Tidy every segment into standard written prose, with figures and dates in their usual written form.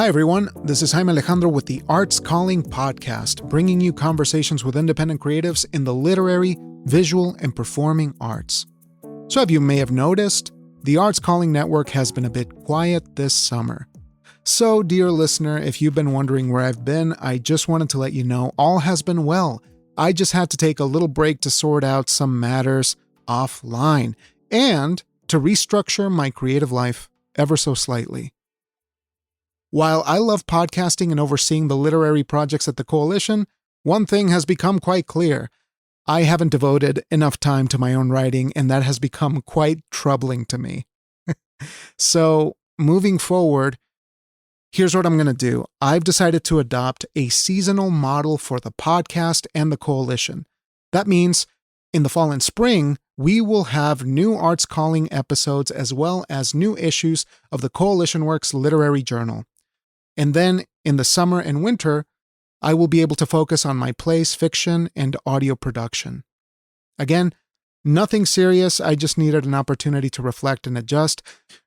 Hi, everyone. This is Jaime Alejandro with the Arts Calling podcast, bringing you conversations with independent creatives in the literary, visual, and performing arts. So, as you may have noticed, the Arts Calling Network has been a bit quiet this summer. So, dear listener, if you've been wondering where I've been, I just wanted to let you know all has been well. I just had to take a little break to sort out some matters offline and to restructure my creative life ever so slightly. While I love podcasting and overseeing the literary projects at the Coalition, one thing has become quite clear. I haven't devoted enough time to my own writing, and that has become quite troubling to me. So, moving forward, here's what I'm going to do. I've decided to adopt a seasonal model for the podcast and the Coalition. That means in the fall and spring, we will have new Arts Calling episodes as well as new issues of the Coalition Works Literary Journal. And then in the summer and winter, I will be able to focus on my plays, fiction, and audio production. Again, nothing serious. I just needed an opportunity to reflect and adjust.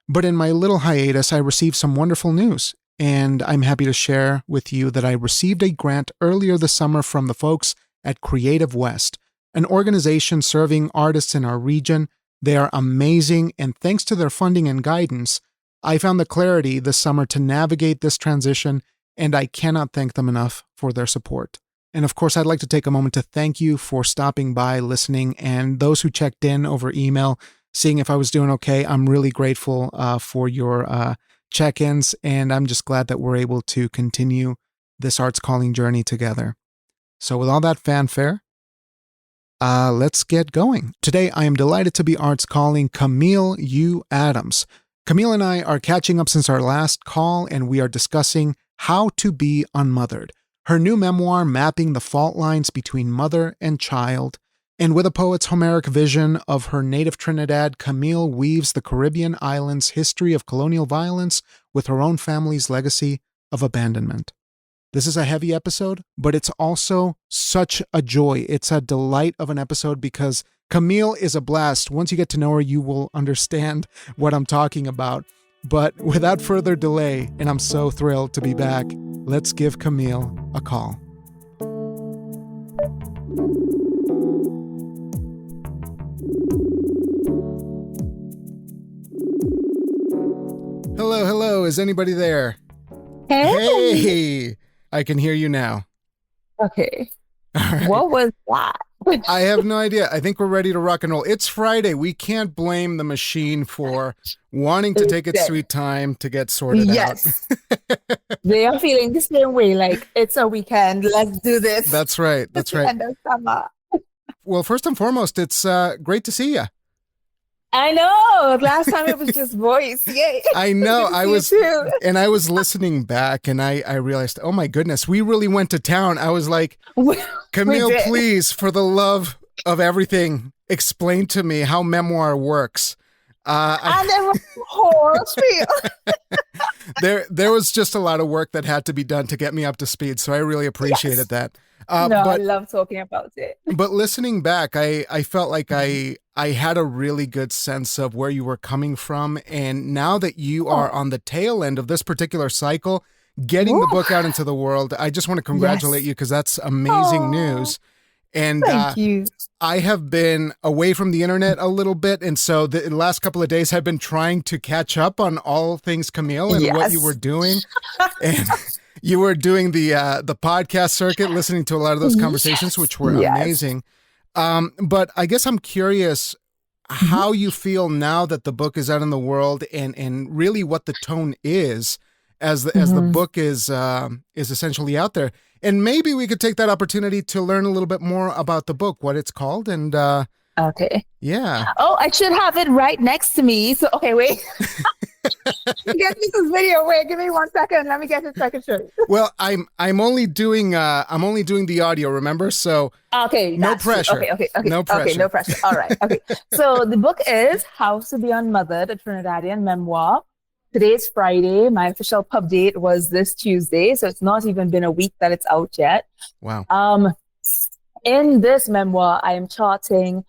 But in my little hiatus, I received some wonderful news. And I'm happy to share with you that I received a grant earlier this summer from the folks at Creative West, an organization serving artists in our region. They are amazing, and thanks to their funding and guidance, I found the clarity this summer to navigate this transition, and I cannot thank them enough for their support. And of course, I'd like to take a moment to thank you for stopping by, listening, and those who checked in over email, seeing if I was doing okay. I'm really grateful for your check-ins, and I'm just glad that we're able to continue this Arts Calling journey together. So with all that fanfare, let's get going. Today, I am delighted to be Arts Calling Camille U. Adams. Camille and I are catching up since our last call, and we are discussing How to Be Unmothered, her new memoir mapping the fault lines between mother and child. And with a poet's Homeric vision of her native Trinidad, Camille weaves the Caribbean islands' history of colonial violence with her own family's legacy of abandonment. This is a heavy episode, but it's also such a joy. It's a delight of an episode because Camille is a blast. Once you get to know her, you will understand what I'm talking about. But without further delay, and I'm so thrilled to be back, let's give Camille a call. Hello, hello. Is anybody there? Hey! I can hear you now. Okay. All right. What was that? I have no idea. I think we're ready to rock and roll. It's Friday. We can't blame the machine for wanting to take its sweet time to get sorted out. Yes. They are feeling the same way, like it's a weekend. Let's do this. That's right. That's right. End of summer. Well, first and foremost, it's great to see you. I know. Last time it was just voice. Yay. I know. I was listening back and I realized, oh my goodness, we really went to town. I was like, Camille, please, for the love of everything, explain to me how Memoir works. And there was a whole spiel. There was just a lot of work that had to be done to get me up to speed. So I really appreciated that. I love talking about it. But listening back, I felt like I had a really good sense of where you were coming from. And now that you are on the tail end of this particular cycle, getting the book out into the world, I just want to congratulate you because that's amazing news. And thank you. I have been away from the internet a little bit. And so the last couple of days I've been trying to catch up on all things Camille and what you were doing. And you were doing the podcast circuit, listening to a lot of those conversations, which were amazing. But I guess I'm curious how you feel now that the book is out in the world and really what the tone is as the book is essentially out there. And maybe we could take that opportunity to learn a little bit more about the book, what it's called. And okay. Yeah. Oh, I should have it right next to me. So, okay, wait. Get me this video. Wait, give me 1 second. Let me get it so I can show you. Well, I'm only doing the audio, remember? So okay, no pressure. Okay. No pressure. Okay, no pressure. All right. Okay. So the book is How to Be Unmothered, a Trinidadian memoir. Today's Friday. My official pub date was this Tuesday, so it's not even been a week that it's out yet. Wow. In this memoir, I am charting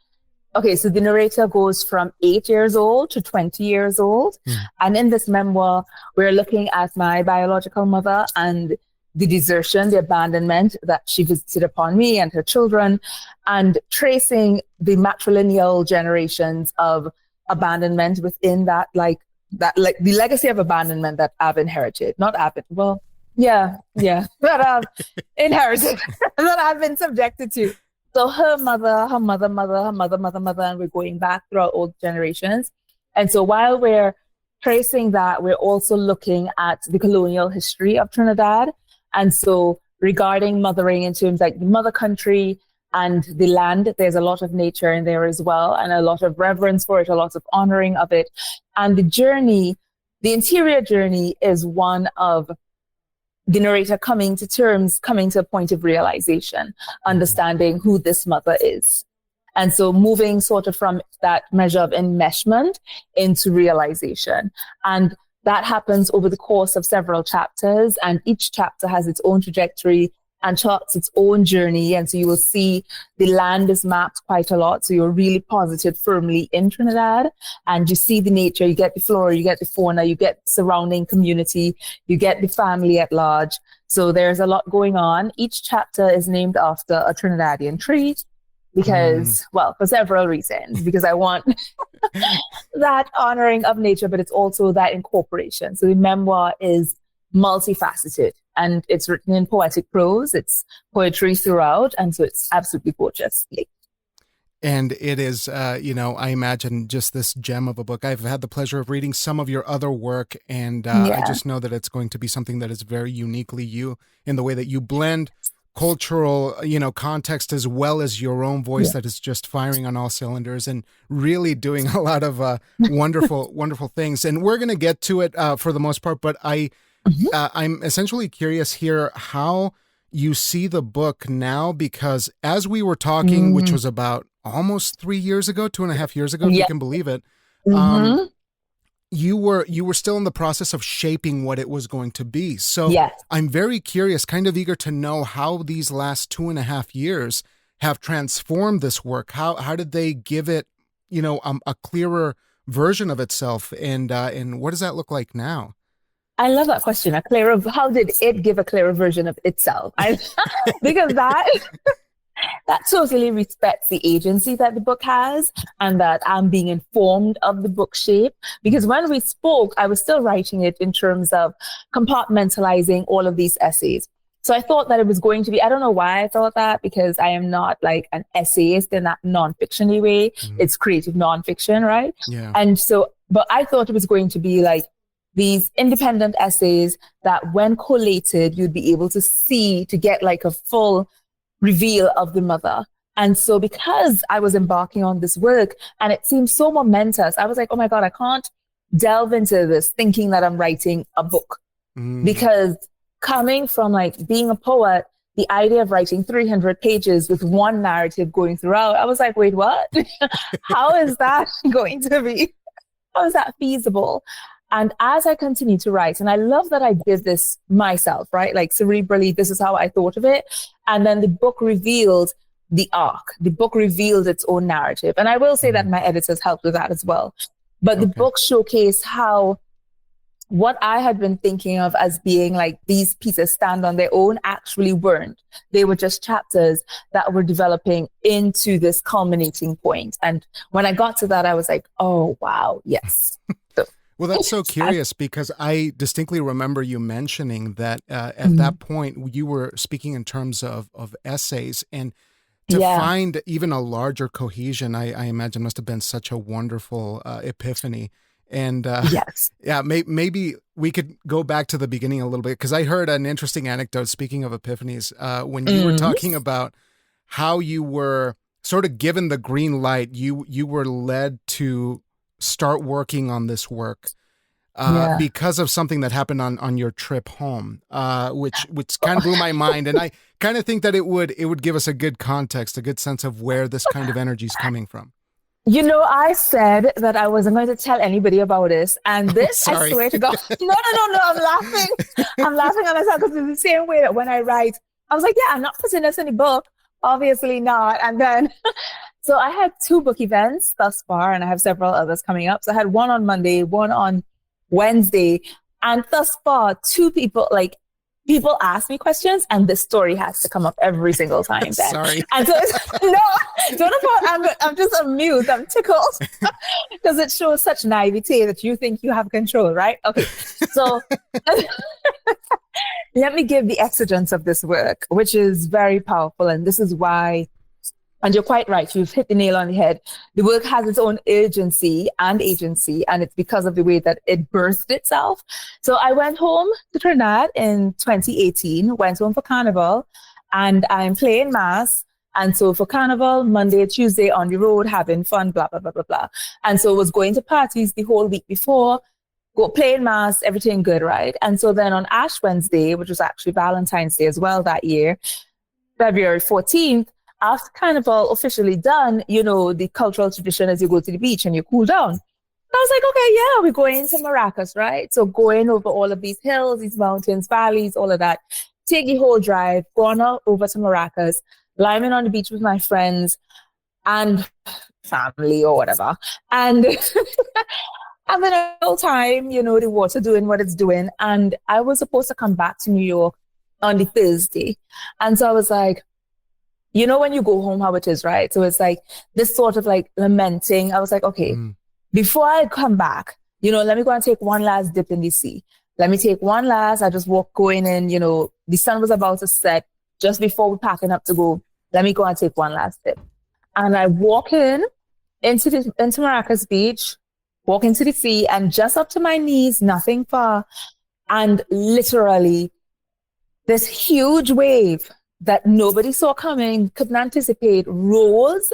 Okay, so the narrator goes from 8 years old to 20 years old. And in this memoir, we're looking at my biological mother and the desertion, the abandonment that she visited upon me and her children, and tracing the matrilineal generations of abandonment within that, like the legacy of abandonment that I've inherited. Not well, yeah, that I've inherited, that I've been subjected to. So her mother, and we're going back throughout all generations. And so while we're tracing that, we're also looking at the colonial history of Trinidad. And so regarding mothering in terms like the mother country and the land, there's a lot of nature in there as well, and a lot of reverence for it, a lot of honoring of it. And the journey, the interior journey, is one of the narrator coming to a point of realization, understanding who this mother is. And so moving sort of from that measure of enmeshment into realization. And that happens over the course of several chapters, and each chapter has its own trajectory and charts its own journey. And so you will see the land is mapped quite a lot. So you're really posited firmly in Trinidad, and you see the nature, you get the flora, you get the fauna, you get the surrounding community, you get the family at large. So there's a lot going on. Each chapter is named after a Trinidadian tree because, well, for several reasons, because I want that honoring of nature, but it's also that incorporation. So the memoir is multifaceted, and it's written in poetic prose. It's poetry throughout, and so it's absolutely gorgeous. And it is, I imagine just this gem of a book. I've had the pleasure of reading some of your other work, and I just know that it's going to be something that is very uniquely you in the way that you blend cultural, context as well as your own voice that is just firing on all cylinders and really doing a lot of wonderful, wonderful things. And we're going to get to it for the most part, but I'm essentially curious here how you see the book now, because as we were talking, which was about almost 3 years ago, 2.5 years ago, if you can believe it, you were still in the process of shaping what it was going to be. So I'm very curious, kind of eager to know how these last 2.5 years have transformed this work. How did they give it, a clearer version of itself, and what does that look like now? I love that question. How did it give a clearer version of itself? Because that totally respects the agency that the book has, and that I'm being informed of the book shape. Because when we spoke, I was still writing it in terms of compartmentalizing all of these essays. So I thought that it was going to be, I don't know why I thought that, because I am not like an essayist in that nonfiction-y way. It's creative nonfiction, right? Yeah. And so, but I thought it was going to be like these independent essays that when collated, you'd be able to see, to get like a full reveal of the mother. And so because I was embarking on this work and it seemed so momentous, I was like, oh my God, I can't delve into this thinking that I'm writing a book. Because coming from like being a poet, the idea of writing 300 pages with one narrative going throughout, I was like, wait, what? How is that going to be? How is that feasible? And as I continue to write, and I love that I did this myself, right? Like cerebrally, this is how I thought of it. And then the book revealed the arc. The book revealed its own narrative. And I will say that my editors helped with that as well. But the book showcased how what I had been thinking of as being like these pieces stand on their own actually weren't. They were just chapters that were developing into this culminating point. And when I got to that, I was like, oh, wow, yes. Well, that's so curious, because I distinctly remember you mentioning that at that point you were speaking in terms of essays, and to find even a larger cohesion, I imagine must have been such a wonderful epiphany. And maybe we could go back to the beginning a little bit, because I heard an interesting anecdote, speaking of epiphanies, when you were talking about how you were sort of given the green light, you were led to start working on this work because of something that happened on your trip home, which kind of blew my mind. And I kind of think that it would give us a good context, a good sense of where this kind of energy is coming from. I said that I wasn't going to tell anybody about this. And this, I swear to God, no, I'm laughing. I'm laughing at myself, because it's the same way that when I write, I was like, I'm not putting this in the book. Obviously not. And then So I had 2 book events thus far, and I have several others coming up. So I had one on Monday, one on Wednesday, and thus far, 2 people ask me questions, and this story has to come up every single time. Then. Sorry. And so I'm just amused. I'm tickled because it shows such naivete that you think you have control, right? Okay, so let me give the exigence of this work, which is very powerful, and this is why. And you're quite right. You've hit the nail on the head. The work has its own urgency, and it's because of the way that it birthed itself. So I went home to Trinidad in 2018, went home for Carnival, and I'm playing Mass. And so for Carnival, Monday, Tuesday on the road, having fun, blah, blah, blah, blah, blah. And so I was going to parties the whole week before, playing Mass, everything good, right? And so then on Ash Wednesday, which was actually Valentine's Day as well that year, February 14th, after Carnival officially done, the cultural tradition is you go to the beach and you cool down. I was like, okay, yeah, we're going to Maracas, right? So going over all of these hills, these mountains, valleys, all of that, take the whole drive, going over to Maracas, lying on the beach with my friends and family or whatever. And having a whole time, the water doing what it's doing. And I was supposed to come back to New York on the Thursday. And so I was like, when you go home, how it is, right? So it's like this sort of like lamenting. I was like, okay, before I come back, let me go and take one last dip in the sea. Let me take one last, I just going in, the sun was about to set just before we're packing up to go. Let me go and take one last dip. And I walk into Maracas Beach, walk into the sea, and just up to my knees, nothing far. And literally this huge wave that nobody saw coming, couldn't anticipate, rose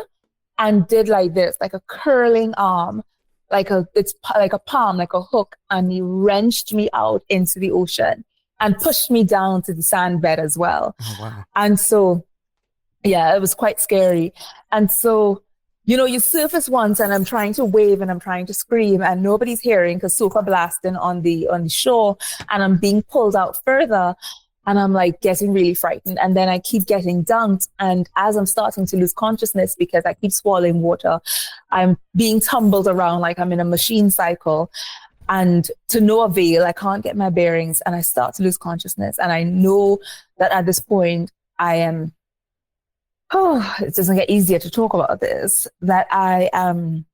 and did like this, like a curling arm, it's like a palm, like a hook, and he wrenched me out into the ocean and pushed me down to the sand bed as well. Oh, wow. And so, yeah, it was quite scary. And so, you surface once and I'm trying to wave and I'm trying to scream and nobody's hearing because soca blasting on the shore, and I'm being pulled out further. And I'm like getting really frightened. And then I keep getting dunked. And as I'm starting to lose consciousness because I keep swallowing water, I'm being tumbled around like I'm in a machine cycle. And to no avail, I can't get my bearings and I start to lose consciousness. And I know that at this point it doesn't get easier to talk about this, that I am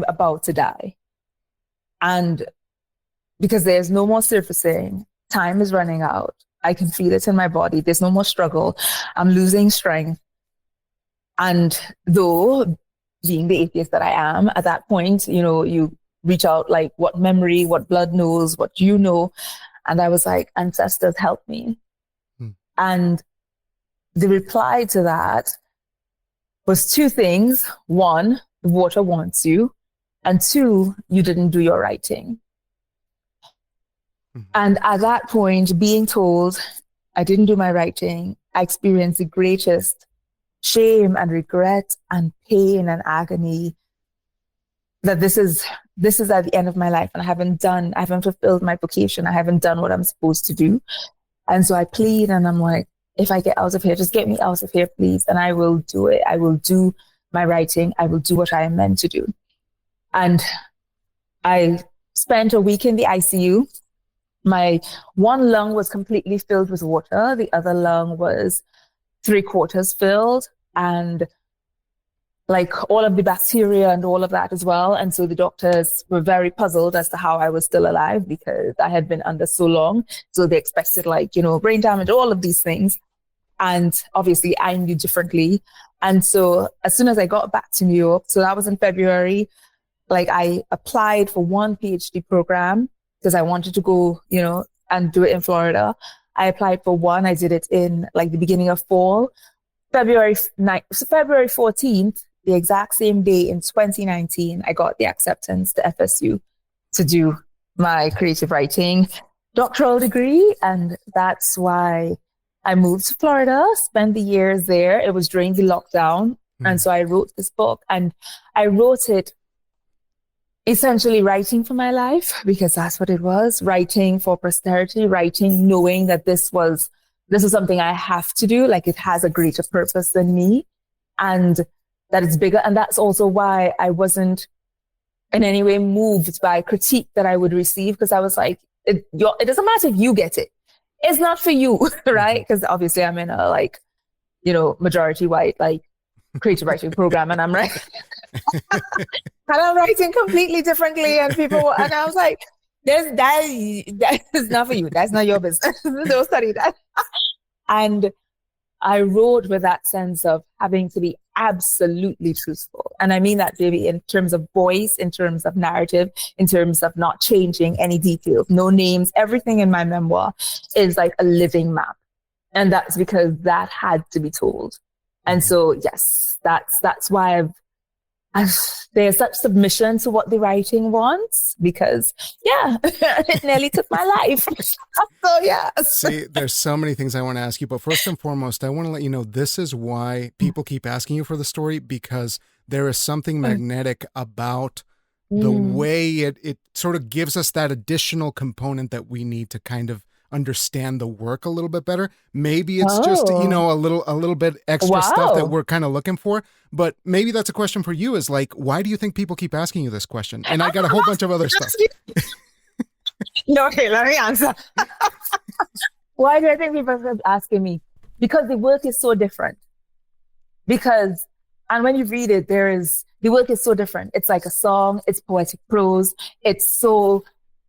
about to die. And because there's no more surfacing, time is running out. I can feel it in my body. There's no more struggle. I'm losing strength. And though being the atheist that I am at that point, you reach out like what memory, what blood knows, what you know. And I was like, ancestors, help me. And the reply to that was 2 things. 1, the water wants you. And 2, you didn't do your writing. And at that point, being told I didn't do my writing, I experienced the greatest shame and regret and pain and agony that this is at the end of my life and I haven't fulfilled my vocation. I haven't done what I'm supposed to do. And so I plead and I'm like, if I get out of here, just get me out of here, please. And I will do it. I will do my writing. I will do what I am meant to do. And I spent a week in the ICU. My one lung was completely filled with water. The other lung was 3/4 filled, and like all of the bacteria and all of that as well. And so the doctors were very puzzled as to how I was still alive because I had been under so long. So they expected brain damage, all of these things. And obviously I knew differently. And so as soon as I got back to New York, so that was in February, I applied for one Ph.D. program because I wanted to go, and do it in Florida. I applied for one. I did it in the beginning of fall, February 14th, the exact same day in 2019, I got the acceptance to FSU to do my creative writing doctoral degree. And that's why I moved to Florida, spent the years there. It was during the lockdown. And so I wrote this book, and I wrote it essentially writing for my life, because that's what it was, writing for posterity, writing knowing that this is something I have to do, it has a greater purpose than me. and that it's bigger. And that's also why I wasn't in any way moved by critique that I would receive, because I was like, it doesn't matter if you get it. It's not for you, right? Because obviously I'm in a like, majority white, like creative writing program, and I'm writing, and I'm writing completely differently, and I was like, that is not for you. That's not your business. Don't study that. And I wrote with that sense of having to be absolutely truthful. And I mean that, baby, in terms of voice, in terms of narrative, in terms of not changing any details, no names. Everything in my memoir is like a living map. And that's because that had to be told. And so, yes, that's why there's such submission to what the writing wants, because it nearly took my life. So yeah. See, there's so many things I want to ask you, but first and foremost, I want to let you know this is why people keep asking you for the story, because there is something magnetic about the way it sort of gives us that additional component that we need to kind of understand the work a little bit better. Maybe it's just, a little bit extra stuff that we're kind of looking for, but maybe that's a question for you, is like, why do you think people keep asking you this question? And I got a whole bunch of other stuff. No, okay, let me answer. Why do I think people keep asking me? Because the work is so different. And when you read it, the work is so different. It's like a song, it's poetic prose,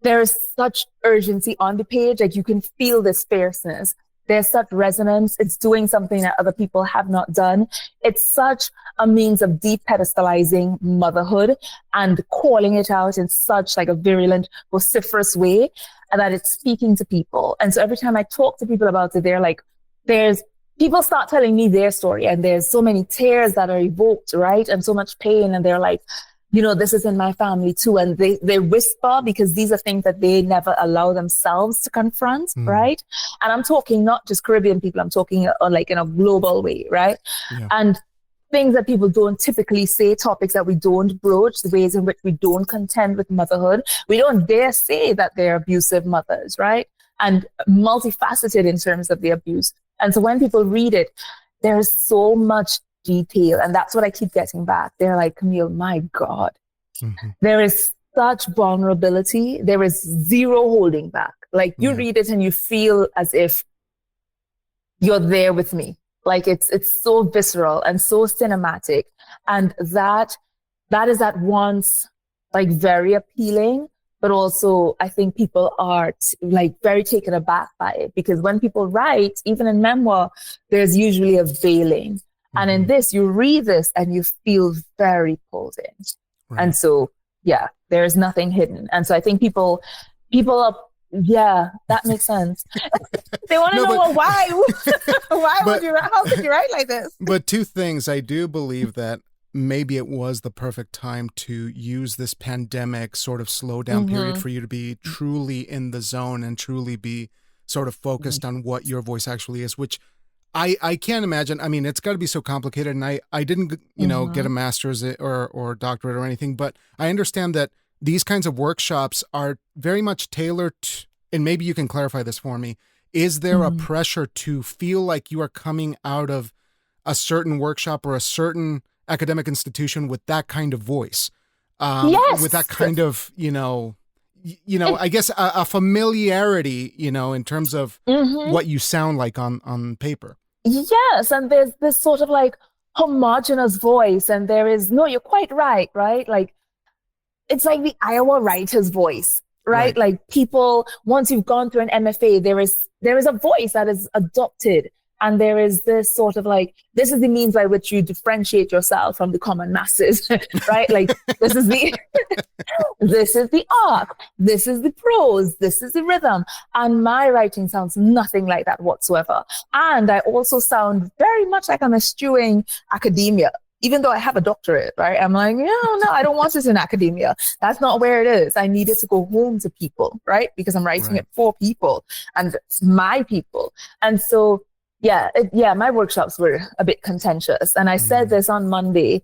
there's such urgency on the page. Like you can feel this fierceness. There's such resonance. It's doing something that other people have not done. It's such a means of depedestalizing motherhood and calling it out in such like a virulent, vociferous way, and that it's speaking to people. And so every time I talk to people about it, they're like, people start telling me their story, and there's so many tears that are evoked, right? And so much pain. And they're like, this is in my family too. And they whisper, because these are things that they never allow themselves to confront, right? And I'm talking not just Caribbean people, I'm talking like in a global way, right? Yeah. And things that people don't typically say, topics that we don't broach, the ways in which we don't contend with motherhood. We don't dare say that they're abusive mothers, right? And multifaceted in terms of the abuse. And so when people read it, there's so much detail. And that's what I keep getting back. They're like, Camille, my God, there is such vulnerability. There is zero holding back. Like you read it and you feel as if you're there with me. Like it's so visceral and so cinematic. And that is at once like very appealing, but also I think people are like very taken aback by it, because when people write, even in memoir, there's usually a veiling. And in this, you read this and you feel very pulled in. Right. And so, there's nothing hidden. And so I think people are, that makes sense. They want to know why. How could you write like this? But two things. I do believe that maybe it was the perfect time to use this pandemic sort of slowdown period for you to be truly in the zone and truly be sort of focused on what your voice actually is, which I can't imagine. I mean, it's got to be so complicated, and I didn't, get a master's or doctorate or anything, but I understand that these kinds of workshops are very much tailored to, and maybe you can clarify this for me. Is there a pressure to feel like you are coming out of a certain workshop or a certain academic institution with that kind of voice? Yes. With that kind of, I guess a familiarity, in terms of what you sound like on paper. Yes, and there's this sort of like homogenous voice, and there is, no, you're quite right? Like, it's like the Iowa writer's voice, right? Like people, once you've gone through an MFA, there is a voice that is adopted. And there is this sort of like, this is the means by which you differentiate yourself from the common masses, right? Like this is the arc, this is the prose, this is the rhythm. And my writing sounds nothing like that whatsoever. And I also sound very much like I'm eschewing academia, even though I have a doctorate, right? I'm like, no, I don't want this in academia. That's not where it is. I need it to go home to people, right? Because I'm writing it for people and my people. And so, my workshops were a bit contentious. And I said this on Monday,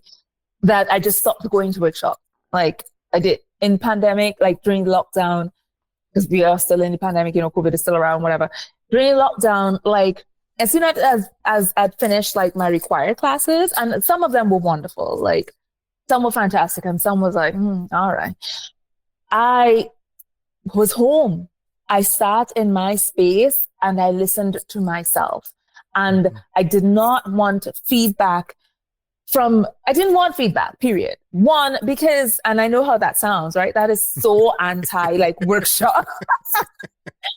that I just stopped going to workshop. Like I did in pandemic, like during the lockdown, because we are still in the pandemic, COVID is still around, whatever. During lockdown, like as soon as I'd finished like my required classes, and some of them were wonderful, like some were fantastic and some was like, all right. I was home. I sat in my space and I listened to myself. And I did not want feedback I didn't want feedback, period. One, because, and I know how that sounds, right? That is so anti like workshop.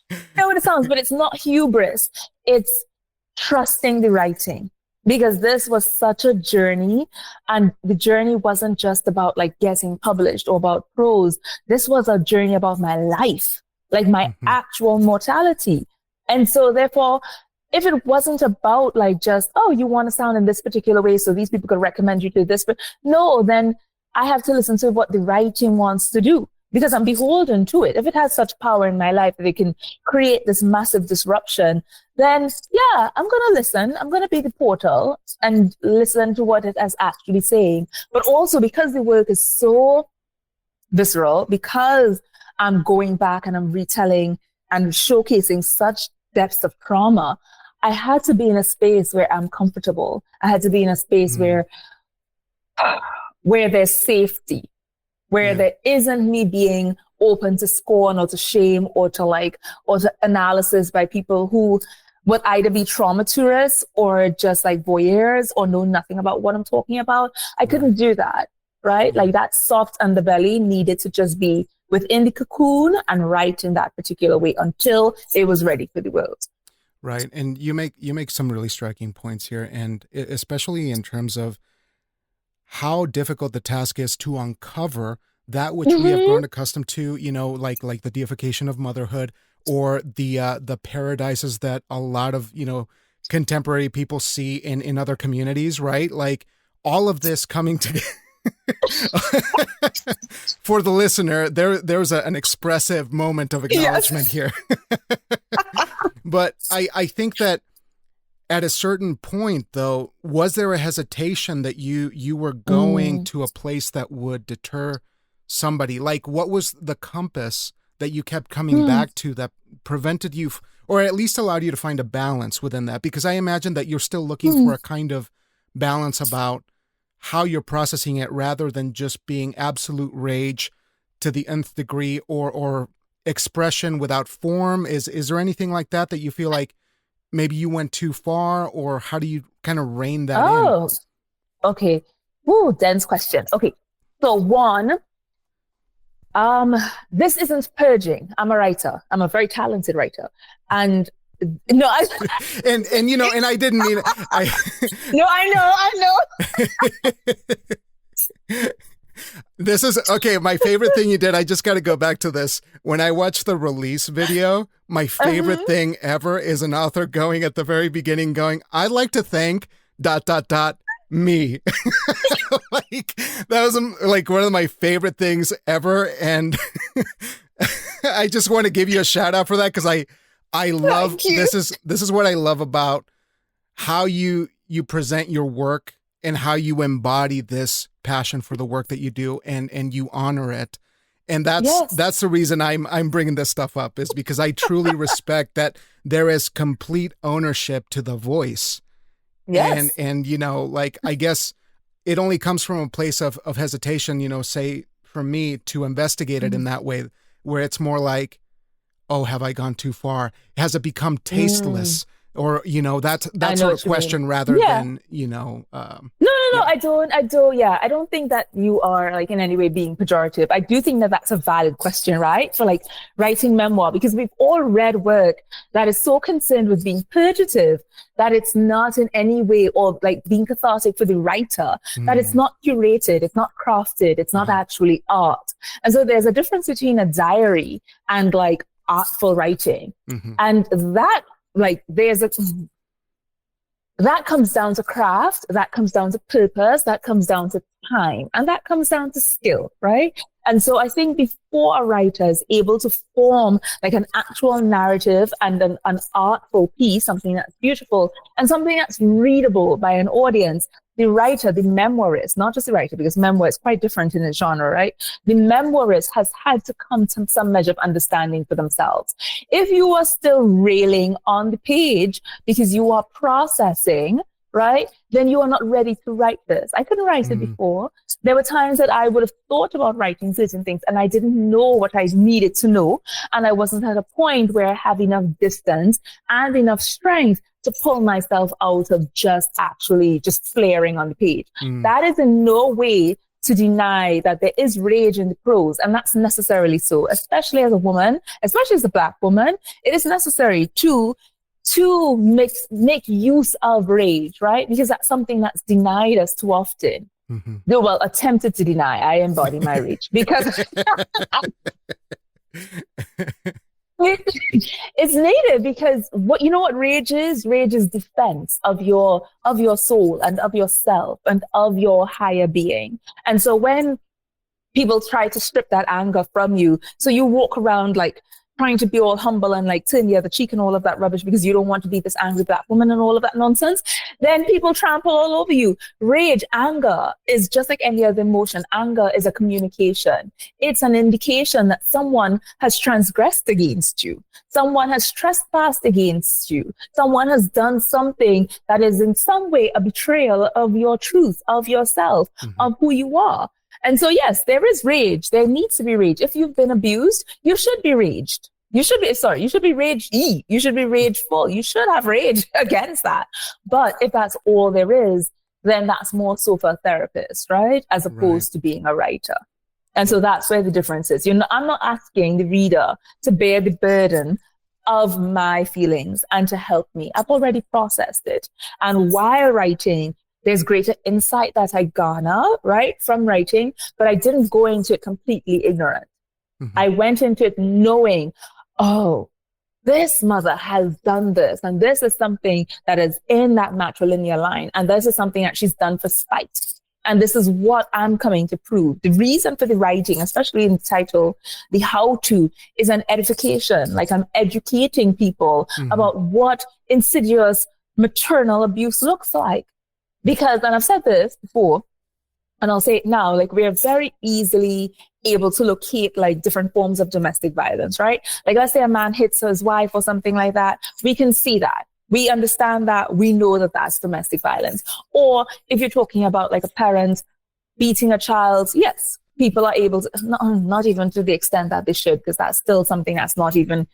I know what it sounds, but it's not hubris. It's trusting the writing, because this was such a journey, and the journey wasn't just about like getting published or about prose. This was a journey about my life, like my actual mortality. And so therefore, if it wasn't about like just, oh, you want to sound in this particular way, so these people could recommend you to this, but no, then I have to listen to what the writing wants to do, because I'm beholden to it. If it has such power in my life that it can create this massive disruption, then yeah, I'm going to listen. I'm going to be the portal and listen to what it is actually saying. But also because the work is so visceral, because I'm going back and I'm retelling and showcasing such depths of trauma, I had to be in a space where I'm comfortable. I had to be in a space where there's safety, where there isn't me being open to scorn or to shame or to analysis by people who would either be trauma tourists or just like voyeurs or know nothing about what I'm talking about. I couldn't do that, right? Like that soft underbelly needed to just be within the cocoon and write in that particular way until it was ready for the world. Right. And you make some really striking points here, and especially in terms of how difficult the task is to uncover that which we have grown accustomed to, like the deification of motherhood, or the paradises that a lot of, contemporary people see in other communities, right? Like all of this coming together. For the listener, there's an expressive moment of acknowledgement here. But I think that at a certain point, though, was there a hesitation that you were going to a place that would deter somebody? Like, what was the compass that you kept coming back to that prevented you, or at least allowed you to find a balance within that? Because I imagine that you're still looking for a kind of balance about how you're processing it, rather than just being absolute rage to the nth degree, or expression without form. Is there anything like that you feel like maybe you went too far, or how do you kind of rein that in? Okay. Ooh, dense question. Okay. So one, this isn't purging. I'm a writer. I'm a very talented writer. And no, and I didn't mean No, I know. This is okay. My favorite thing you did, I just got to go back to this. When I watched the release video, my favorite thing ever is an author going at the very beginning going, I'd like to thank ... me. Like that was like one of my favorite things ever. And I just want to give you a shout out for that, because I love, this is what I love about how you present your work and how you embody this passion for the work that you do, and you honor it. And that's the reason I'm bringing this stuff up, is because I truly respect that there is complete ownership to the voice. Yes. And like, I guess it only comes from a place of hesitation, say for me, to investigate it in that way, where it's more like, oh, have I gone too far? Has it become tasteless? Or, that sort of question rather than, No, I don't. Yeah. I don't think that you are like in any way being pejorative. I do think that that's a valid question, right? For like writing memoir, because we've all read work that is so concerned with being purgative that it's not in any way, or like being cathartic for the writer, that it's not curated, it's not crafted, it's not actually art. And so there's a difference between a diary and like artful writing. And that, like, that comes down to craft, that comes down to purpose, that comes down to time, and that comes down to skill, right? And so I think before a writer is able to form like an actual narrative and an artful piece, something that's beautiful and something that's readable by an audience, the writer, the memoirist, not just the writer, because memoir is quite different in its genre, right? The memoirist has had to come to some measure of understanding for themselves. If you are still railing on the page because you are processing, right, then you are not ready to write this. I couldn't write it before. There were times that I would have thought about writing certain things and I didn't know what I needed to know. And I wasn't at a point where I have enough distance and enough strength to pull myself out of just flaring on the page. That is in no way to deny that there is rage in the prose, and that's necessarily so, especially as a woman, especially as a Black woman. It is necessary to make use of rage, right? Because that's something that's denied us too often. Well, attempted to deny. I embody my rage because it's needed, because what rage is? Rage is defense of your soul and of yourself and of your higher being. And so when people try to strip that anger from you, so you walk around like trying to be all humble and like turn the other cheek and all of that rubbish because you don't want to be this angry Black woman and all of that nonsense, then people trample all over you. Rage, anger is just like any other emotion. Anger is a communication. It's an indication that someone has transgressed against you. Someone has trespassed against you. Someone has done something that is in some way a betrayal of your truth, of yourself, of who you are. And so, yes, there is rage. There needs to be rage. If you've been abused, you should be raged. You should be ragey. You should be rageful. You should have rage against that. But if that's all there is, then that's more so for a therapist, right? As opposed to being a writer. And so that's where the difference is. I'm not asking the reader to bear the burden of my feelings and to help me. I've already processed it. And while writing, there's greater insight that I garner, right, from writing, but I didn't go into it completely ignorant. I went into it knowing, oh, this mother has done this, and this is something that is in that matrilineal line, and this is something that she's done for spite. And this is what I'm coming to prove. The reason for the writing, especially in the title, the how-to, is an edification. Like I'm educating people about what insidious maternal abuse looks like. Because, and I've said this before, and I'll say it now, like we're very easily able to locate like different forms of domestic violence, right? Like let's say a man hits his wife or something like that. We can see that. We understand that. We know that that's domestic violence. Or if you're talking about like a parent beating a child, yes, people are able to, not even to the extent that they should, because that's still something that's not even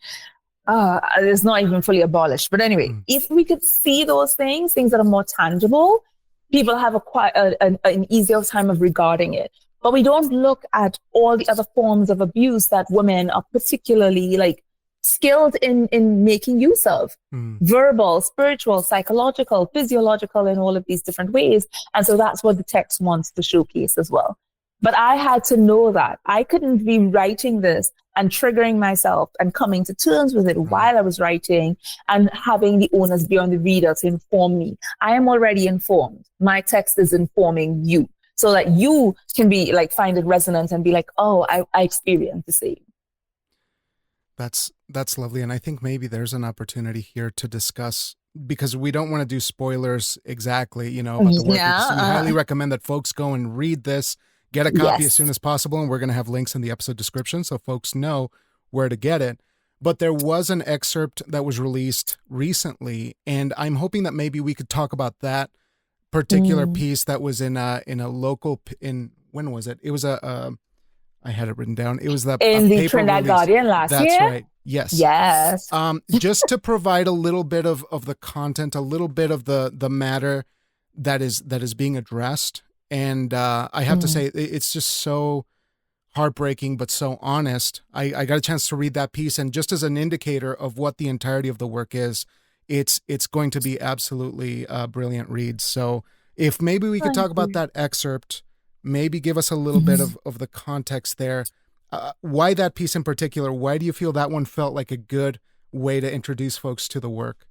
it's not even fully abolished. But anyway, if we could see those things that are more tangible, people have an easier time of regarding it. But we don't look at all the other forms of abuse that women are particularly like skilled in making use of. Verbal, spiritual, psychological, physiological, in all of these different ways. And so that's what the text wants to showcase as well. But I had to know that. I couldn't be writing this and triggering myself and coming to terms with it while I was writing and having the onus be on the reader to inform me. I am already informed. My text is informing you so that you can be like, find it resonant and be like, oh, I experienced the same. That's lovely. And I think maybe there's an opportunity here to discuss, because we don't want to do spoilers exactly, about the work. We highly recommend that folks go and read this. Get a copy as soon as possible, and we're going to have links in the episode description so folks know where to get it. But there was an excerpt that was released recently, and I'm hoping that maybe we could talk about that particular piece that was in a local, when was it? It was I had it written down. It was in the Trinidadian last year. That's right. Yes. Yes. Just to provide a little bit of the content, a little bit of the matter that is being addressed. And I have to say, it's just so heartbreaking, but so honest. I got a chance to read that piece, and just as an indicator of what the entirety of the work is, it's going to be absolutely a brilliant read. So if maybe we could talk about that excerpt, maybe give us a little bit of the context there. Why that piece in particular? Why do you feel that one felt like a good way to introduce folks to the work?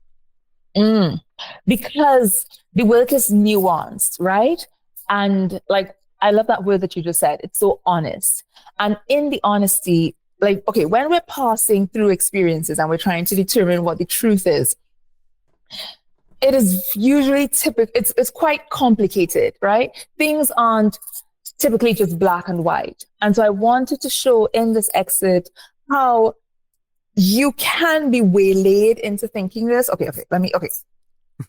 Because the work is nuanced, right? And like I love that word that you just said. It's so honest. And in the honesty, like, okay, when we're passing through experiences and we're trying to determine what the truth is, it is usually typical. It's quite complicated, right? Things aren't typically just black and white. And so I wanted to show in this excerpt how you can be waylaid into thinking this. Okay.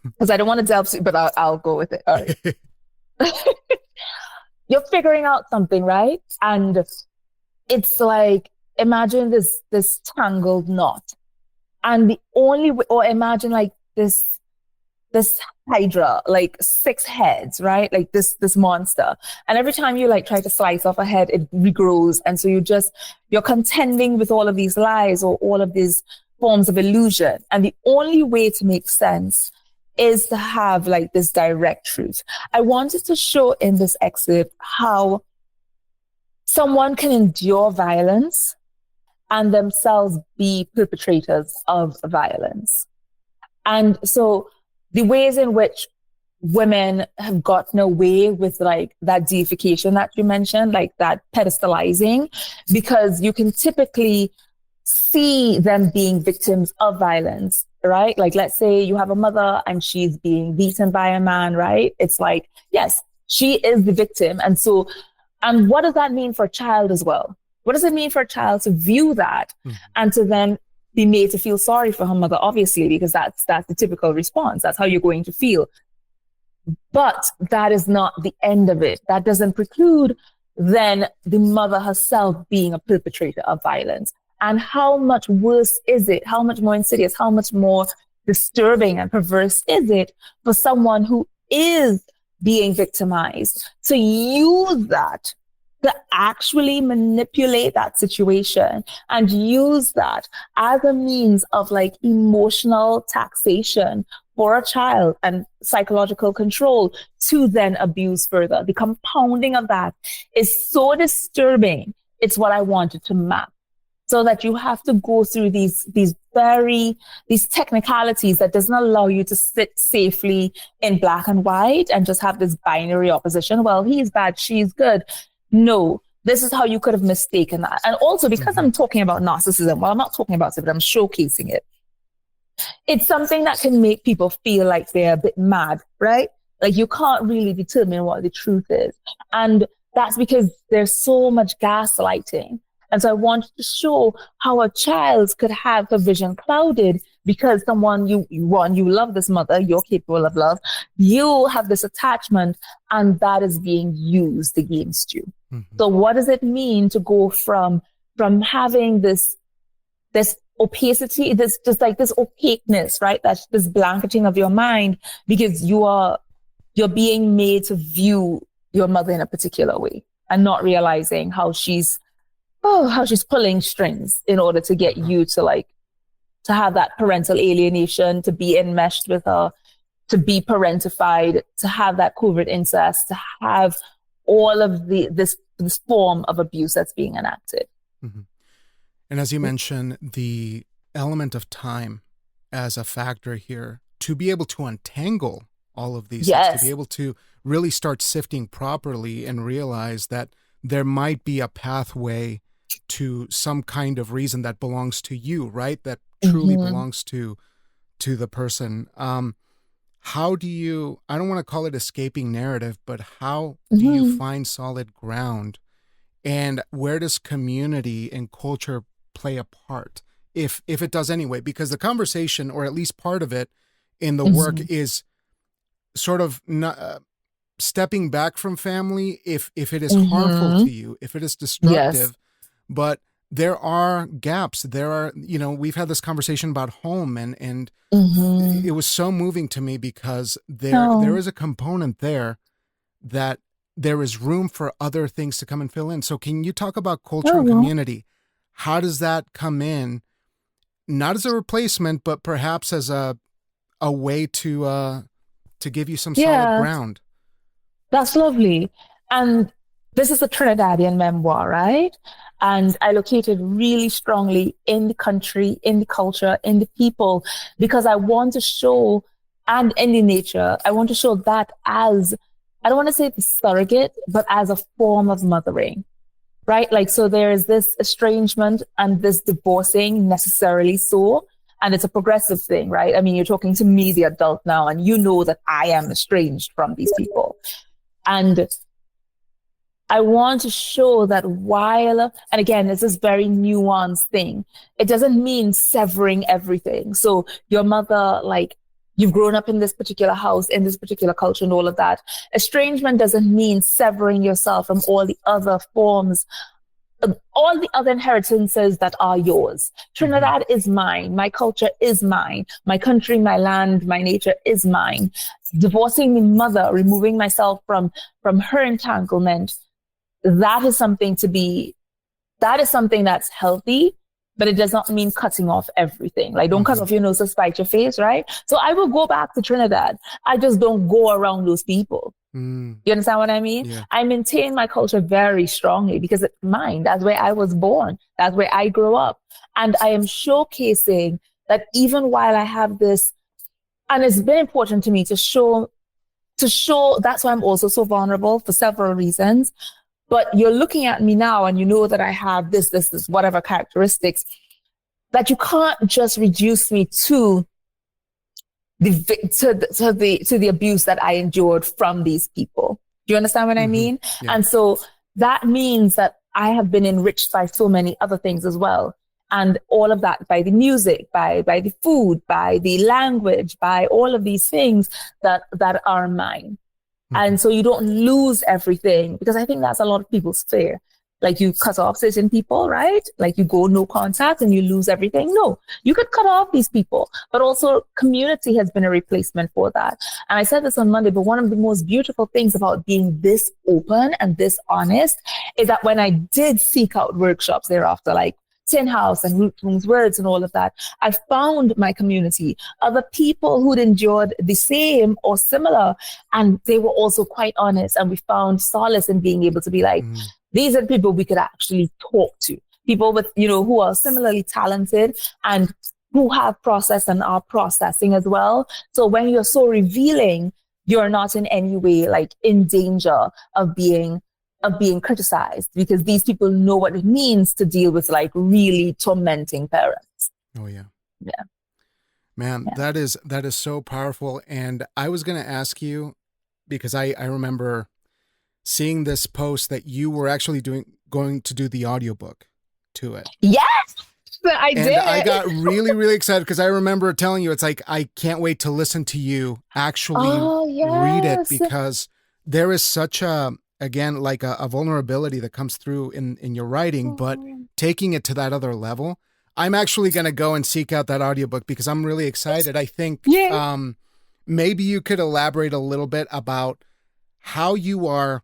Because I don't want to delve, but I'll go with it. All right. You're figuring out something, right? And it's like, imagine this tangled knot. And the only way, or imagine like this hydra, like 6 heads, right? Like this monster. And every time you like try to slice off a head, it regrows. And so you're contending with all of these lies or all of these forms of illusion. And the only way to make sense is to have like this direct truth. I wanted to show in this excerpt how someone can endure violence and themselves be perpetrators of violence. And so the ways in which women have gotten away with like that deification that you mentioned, like that pedestalizing, because you can typically see them being victims of violence, right? Like, let's say you have a mother and she's being beaten by a man, right? It's like, yes, she is the victim. And so, and what does that mean for a child as well? What does it mean for a child to view that and to then be made to feel sorry for her mother, obviously, because that's the typical response. That's how you're going to feel. But that is not the end of it. That doesn't preclude then the mother herself being a perpetrator of violence. And how much worse is it? How much more insidious? How much more disturbing and perverse is it for someone who is being victimized to use that to actually manipulate that situation and use that as a means of like emotional taxation for a child and psychological control to then abuse further? The compounding of that is so disturbing. It's what I wanted to map, so that you have to go through these technicalities that doesn't allow you to sit safely in black and white and just have this binary opposition. Well, he's bad, she's good. No, this is how you could have mistaken that. And also because I'm talking about narcissism, well, I'm not talking about it, but I'm showcasing it. It's something that can make people feel like they're a bit mad, right? Like you can't really determine what the truth is. And that's because there's so much gaslighting. And so I wanted to show how a child could have the vision clouded because someone you love this mother, you're capable of love, you have this attachment, and that is being used against you. So what does it mean to go from having this opacity, this opaqueness, right? That's this blanketing of your mind because you're being made to view your mother in a particular way and not realizing how she's pulling strings in order to get you to have that parental alienation, to be enmeshed with her, to be parentified, to have that covert incest, to have all of this form of abuse that's being enacted. And as you mentioned, the element of time as a factor here, to be able to untangle all of these things, to be able to really start sifting properly and realize that there might be a pathway to some kind of reason that belongs to you, right? That truly belongs to the person. How do you, I don't want to call it escaping narrative, but how do you find solid ground? And where does community and culture play a part? If it does anyway, because the conversation, or at least part of it in the work, is sort of not, stepping back from family if it is harmful to you, if it is destructive. But there are gaps. There are, we've had this conversation about home, and it was so moving to me because there is a component there that there is room for other things to come and fill in. So can you talk about culture and community? How does that come in? Not as a replacement, but perhaps as a way to give you some solid ground. That's lovely. And this is a Trinidadian memoir, right? And I located really strongly in the country, in the culture, in the people, because I want to show, and in the nature, I want to show that as I don't want to say the surrogate, but as a form of mothering, right? Like, so there is this estrangement and this divorcing necessarily so, and it's a progressive thing, right? I mean, you're talking to me, the adult now, and you know that I am estranged from these people. And I want to show that while, and again, this is very nuanced thing. It doesn't mean severing everything. So your mother, like, you've grown up in this particular house, in this particular culture and all of that. Estrangement doesn't mean severing yourself from all the other forms, all the other inheritances that are yours. Trinidad is mine. My culture is mine. My country, my land, my nature is mine. Divorcing my mother, removing myself from her entanglement, that is something that's healthy, but it does not mean cutting off everything. Like, don't cut off your nose to spite your face, right? So I will go back to Trinidad. I just don't go around those people. You understand what I mean? Yeah. I maintain my culture very strongly because it's mine. That's where I was born. That's where I grew up. And I am showcasing that even while I have this, and it's very important to me to show, that's why I'm also so vulnerable for several reasons. But you're looking at me now and you know that I have this, whatever characteristics, that you can't just reduce me to the abuse that I endured from these people. Do you understand what I mean? Yeah. And so that means that I have been enriched by so many other things as well. And all of that by the music, by the food, by the language, by all of these things that are mine. And so you don't lose everything, because I think that's a lot of people's fear. Like, you cut off certain people, right? Like, you go no contact and you lose everything. No, you could cut off these people, but also community has been a replacement for that. And I said this on Monday, but one of the most beautiful things about being this open and this honest is that when I did seek out workshops thereafter, like Tin House and Root Rooms Words and all of that, I found my community, other people who'd endured the same or similar, and they were also quite honest. And we found solace in being able to be like, these are the people we could actually talk to, people with, who are similarly talented and who have processed and are processing as well. So when you're so revealing, you're not in any way like in danger of being criticized, because these people know what it means to deal with like really tormenting parents. Oh yeah. Yeah. Man, Yeah. that is so powerful. And I was going to ask you, because I remember seeing this post that you were actually going to do the audiobook to it. Yes, I did. And I got really, really excited because I remember telling you, it's like, I can't wait to listen to you actually read it, because there is such a vulnerability that comes through in your writing, but taking it to that other level. I'm actually going to go and seek out that audiobook because I'm really excited. I think maybe you could elaborate a little bit about how you are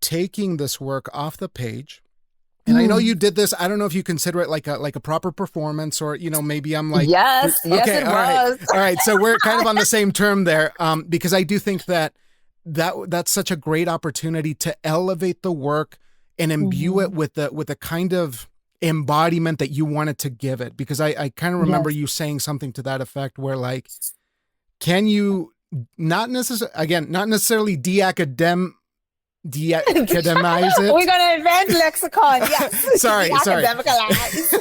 taking this work off the page. And I know you did this. I don't know if you consider it like a proper performance, or, maybe I'm like, yes, okay, it all was. right. So we're kind of on the same term there. Because I do think that's such a great opportunity to elevate the work and imbue it with the kind of embodiment that you wanted to give it. Because I kind of remember you saying something to that effect, where like, can you not necessarily de-academize it? We're gonna invent lexicon. Yes. sorry. Academicalize.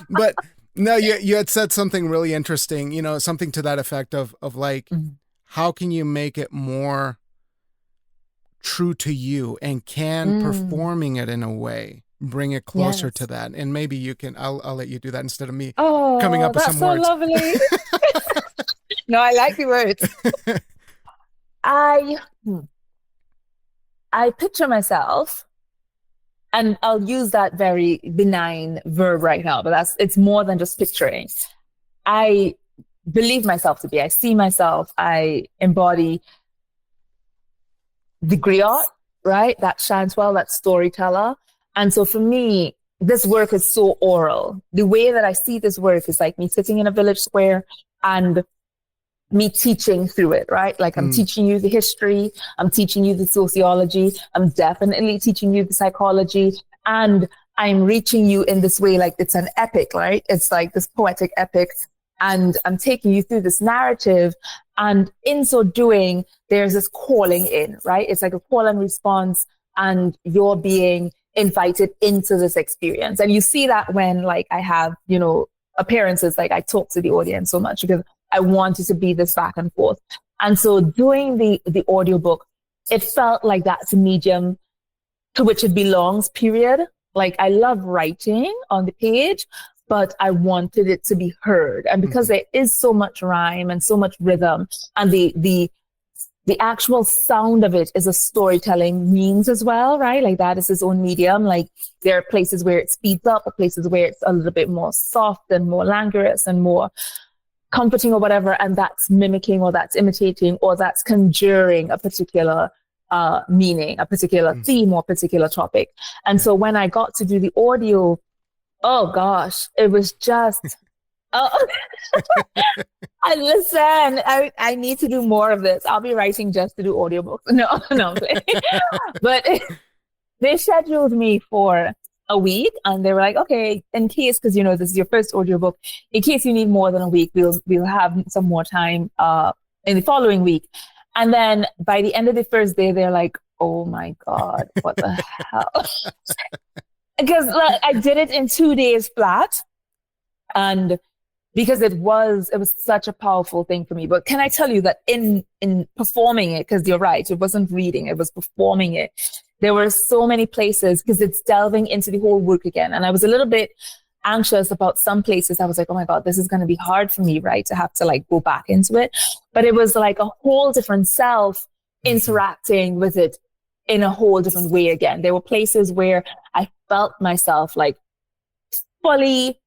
But no, you had said something really interesting. Something to that effect of like. How can you make it more true to you, and can performing it in a way bring it closer to that? And maybe you can, I'll let you do that instead of me coming up with some words. Oh, that's so lovely. No, I like the words. I picture myself, and I'll use that very benign verb right now, but it's more than just picturing. I believe myself to be. I see myself. I embody the griot, right? That chansois, that storyteller. And so for me, this work is so oral. The way that I see this work is like me sitting in a village square and me teaching through it, right? Like I'm teaching you the history. I'm teaching you the sociology. I'm definitely teaching you the psychology. And I'm reaching you in this way, like it's an epic, right? It's like this poetic epic. and I'm taking you through this narrative. And in so doing, there's this calling in, right? It's like a call and response, and you're being invited into this experience. And you see that when like I have, you know, appearances, like I talk to the audience so much because I wanted to be this back and forth. And so doing the audiobook, it felt like that's a medium to which it belongs, period. Like I love writing on the page, but I wanted it to be heard. And because there is so much rhyme and so much rhythm, and the actual sound of it is a storytelling means as well, right? Like that is its own medium. Like there are places where it speeds up, or places where it's a little bit more soft and more languorous and more comforting or whatever. And that's mimicking, or that's imitating, or that's conjuring a particular meaning, a particular theme or particular topic. And so when I got to do the audio, oh gosh, it was just, I need to do more of this. I'll be writing just to do audiobooks. No, I'm kidding. But they scheduled me for a week, and they were like, okay, in case, because you know this is your first audiobook, in case you need more than a week, we'll have some more time in the following week. And then by the end of the first day, they're like, oh my God, what the hell? Because like, I did it in 2 days flat. And because it was such a powerful thing for me. But can I tell you that in performing it, because you're right, it wasn't reading, it was performing it. There were so many places, because it's delving into the whole work again. And I was a little bit anxious about some places. I was like, oh my God, this is going to be hard for me, right? To have to like go back into it. But it was like a whole different self interacting with it in a whole different way again. There were places where I felt myself like fully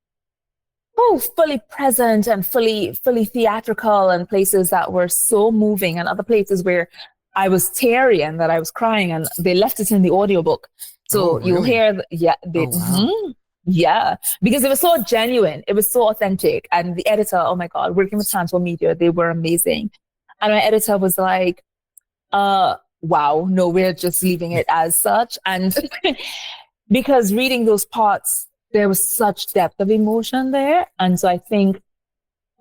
present and fully theatrical, and places that were so moving, and other places where I was teary and that I was crying, and they left it in the audiobook. So you'll hear, yeah, because it was so genuine. It was so authentic. And the editor, oh my God, working with Transform Media, they were amazing. And my editor was like, wow, no, we're just leaving it as such. And because reading those parts, there was such depth of emotion there. And so I think,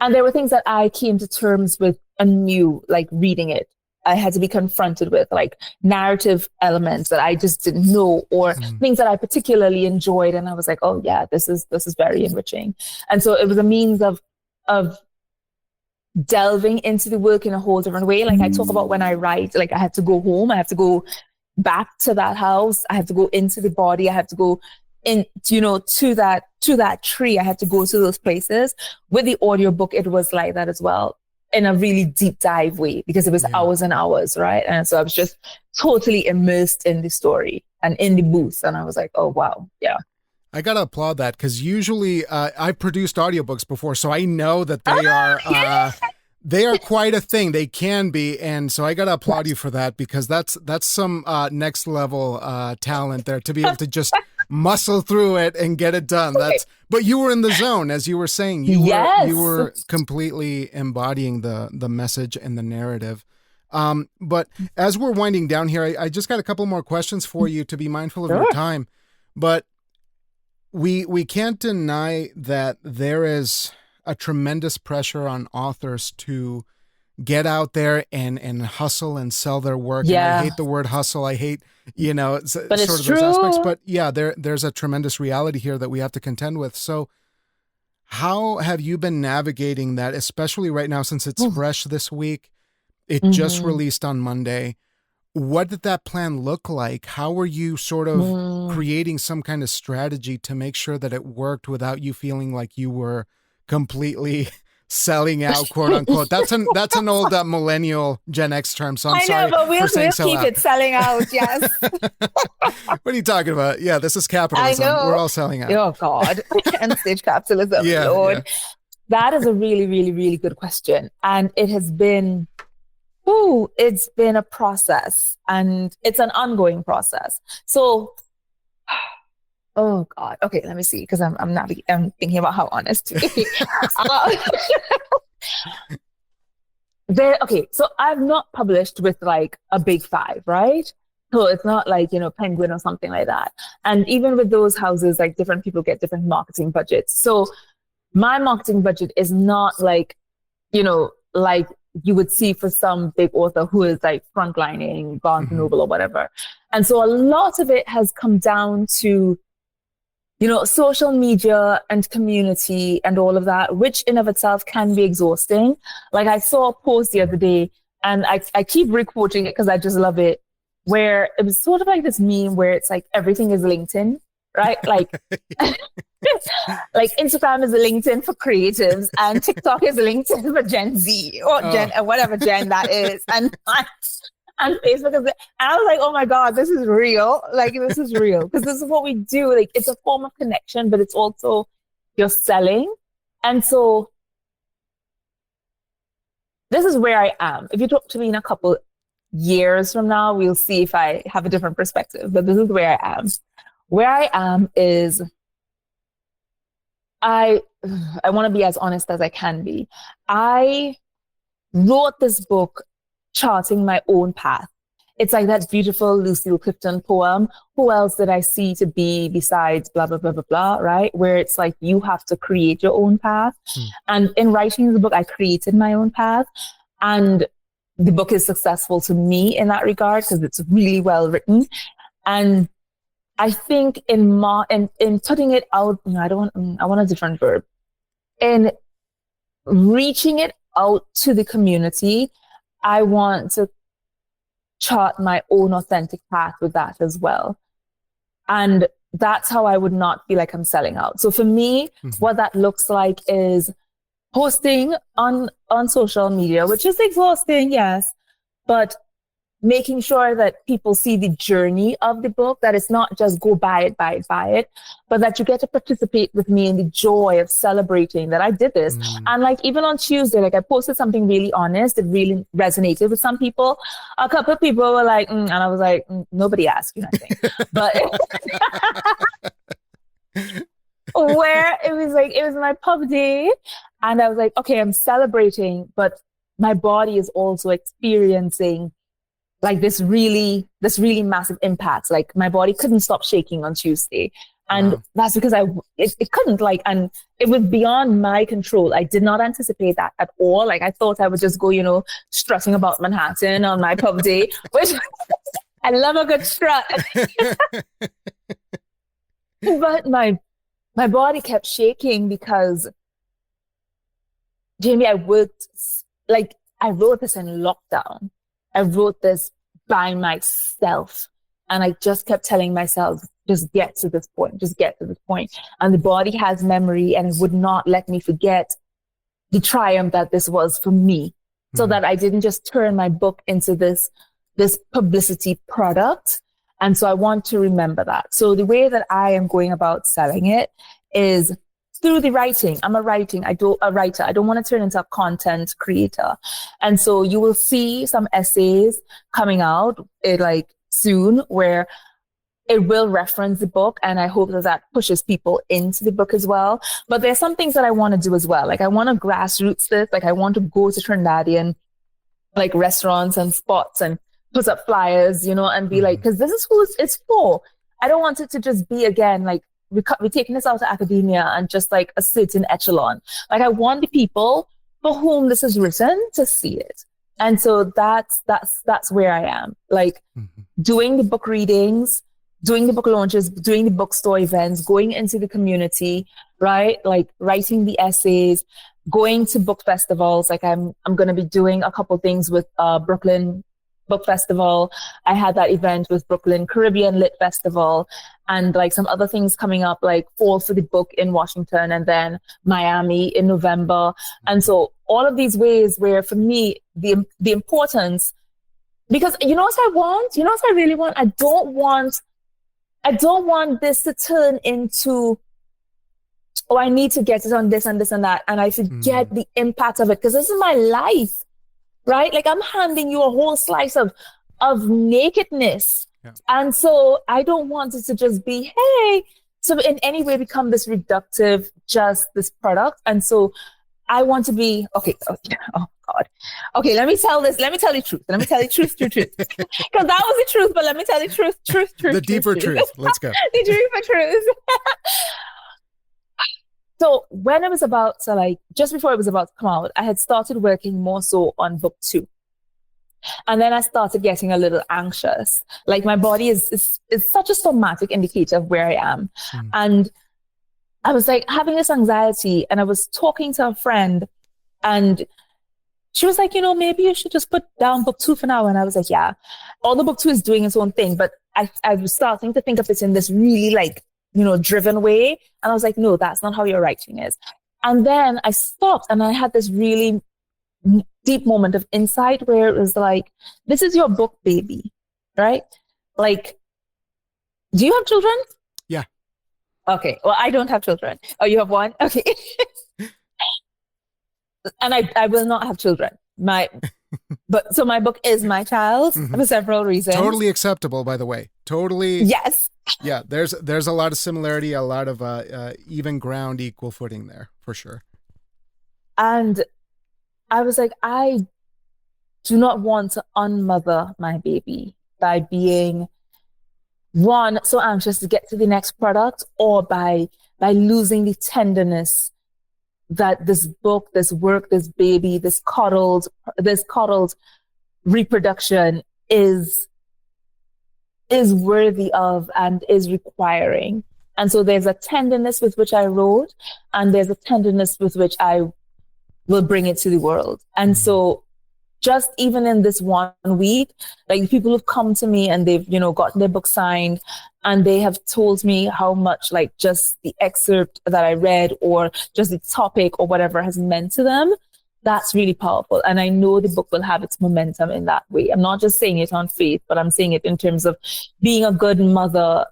and there were things that I came to terms with anew, like reading it. I had to be confronted with like narrative elements that I just didn't know, or things that I particularly enjoyed. And I was like, oh yeah, this is very enriching. And so it was a means of delving into the work in a whole different way. Like I talk about when I write, like I have to go home, I have to go back to that house, I have to go into the body, I have to go in, you know, to that tree, I have to go to those places. With the audiobook, it was like that as well, in a really deep dive way, because it was hours and hours, right? And so I was just totally immersed in the story and in the booth. And I was like, oh, wow. Yeah. I got to applaud that, because usually I've produced audiobooks before, so I know that they are quite a thing. They can be. And so I got to applaud you for that, because that's some next level talent there, to be able to just muscle through it and get it done. But you were in the zone, as you were saying. You were completely embodying the message and the narrative. But as we're winding down here, I just got a couple more questions for you, to be mindful of your time. But we can't deny that there is a tremendous pressure on authors to get out there and hustle and sell their work. Yeah. And I hate the word hustle. I hate, but sort it's of true. those aspects. But yeah, there's a tremendous reality here that we have to contend with. So how have you been navigating that, especially right now, since it's fresh this week? It just released on Monday. What did that plan look like? How were you sort of creating some kind of strategy to make sure that it worked without you feeling like you were completely selling out, quote unquote? That's an old millennial Gen X term. So I'm sorry, but we'll keep out. It selling out. Yes. What are you talking about? Yeah, this is capitalism. I know. We're all selling out. Oh God, and stage capitalism. Yeah, Lord, yeah. That is a really, really, really good question, and it has been. It's been a process, and it's an ongoing process. So, oh God. Okay, let me see, because I'm thinking about how honest to be. Okay, so I've not published with like a big five, right? So it's not like, Penguin or something like that. And even with those houses, like different people get different marketing budgets. So my marketing budget is not like, like you would see for some big author who is like frontlining Barnes and Noble or whatever. And so a lot of it has come down to, social media and community and all of that, which in of itself can be exhausting. Like I saw a post the other day, and I keep re-quoting it because I just love it, where it was sort of like this meme where it's like everything is LinkedIn, right? Like, like Instagram is a LinkedIn for creatives, and TikTok is a LinkedIn for Gen Z or Gen, whatever Gen that is. And Facebook is, and I was like, oh my God, this is real. Like, this is real. Because this is what we do. Like, it's a form of connection, but it's also you're selling. And so this is where I am. If you talk to me in a couple years from now, we'll see if I have a different perspective. But this is where I am. Where I am is I want to be as honest as I can be. I wrote this book charting my own path. It's like that beautiful Lucille Clifton poem, who else did I see to be besides blah, blah, blah, blah, blah, right? Where it's like you have to create your own path. And in writing the book, I created my own path. And the book is successful to me in that regard because it's really well written. And I think in putting it out, I want a different verb. In reaching it out to the community, I want to chart my own authentic path with that as well. And that's how I would not feel like I'm selling out. So for me, what that looks like is posting on social media, which is exhausting, yes, but making sure that people see the journey of the book, that it's not just go buy it, but that you get to participate with me in the joy of celebrating that I did this. And like even on Tuesday, like I posted something really honest. It really resonated with some people. A couple of people were like, and I was like, nobody asked you nothing. But where it was my pub day, and I was like, okay, I'm celebrating, but my body is also experiencing like this really massive impact. Like my body couldn't stop shaking on Tuesday. And that's because it couldn't, like, and it was beyond my control. I did not anticipate that at all. Like I thought I would just go, strutting about Manhattan on my pub day, which I love a good strut. But my body kept shaking because, Jamie, I wrote this in lockdown. I wrote this by myself, and I just kept telling myself, just get to this point. And the body has memory, and it would not let me forget the triumph that this was for me, so that I didn't just turn my book into this publicity product. And so I want to remember that. So the way that I am going about selling it is through the writing. I'm a writer. I don't want to turn into a content creator. And so you will see some essays coming out soon where it will reference the book. And I hope that pushes people into the book as well. But there's some things that I want to do as well. Like I want to grassroots this. Like I want to go to Trinidadian restaurants and spots and put up flyers, and be like, because this is who it's for. I don't want it to just be, again, like, we're taking this out of academia and just like a certain echelon. Like I want the people for whom this is written to see it. And so that's where I am, like doing the book readings, doing the book launches, doing the bookstore events, going into the community, right? Like writing the essays, going to book festivals. Like I'm going to be doing a couple things with Brooklyn Book Festival. I had that event with Brooklyn Caribbean Lit Festival, and like some other things coming up, like Fall for the Book in Washington, and then Miami in November. And so all of these ways where for me, the importance, because what I want? What I really want? I don't want this to turn into, oh, I need to get it on this and this and that, and I forget the impact of it, because this is my life. Right? Like I'm handing you a whole slice of nakedness. Yeah. And so I don't want it to just be, hey, so in any way become this reductive, just this product. And so I want to be, okay. Oh God. Okay. Let me tell the truth. Because that was the truth, but let me tell the truth. The deeper truth. Let's go. The deeper truth. So when it was about to like, just before it was about to come out, I had started working more so on book 2. And then I started getting a little anxious. Like my body is such a somatic indicator of where I am. And I was like having this anxiety, and I was talking to a friend, and she was like, maybe you should just put down book 2 for now. And I was like, yeah, although book 2 is doing its own thing, but I was starting to think of it in this really like, driven way. And I was like, no, that's not how your writing is. And then I stopped, and I had this really deep moment of insight where it was like, this is your book, baby, right? Like, do you have children? Yeah. Okay. Well, I don't have children. Oh, you have one? Okay. And I will not have children. So my book is my child for several reasons. Totally acceptable, by the way. Totally. Yes. Yeah. There's a lot of similarity, a lot of even ground, equal footing there for sure. And I was like, I do not want to unmother my baby by being one, so anxious to get to the next product, or by losing the tenderness that this book, this work, this baby, this coddled reproduction is worthy of and is requiring. And so there's a tenderness with which I wrote, and there's a tenderness with which I will bring it to the world. And so just even in this 1 week, like people have come to me and they've, gotten their book signed, and they have told me how much like just the excerpt that I read or just the topic or whatever has meant to them. That's really powerful. And I know the book will have its momentum in that way. I'm not just saying it on faith, but I'm saying it in terms of being a good mother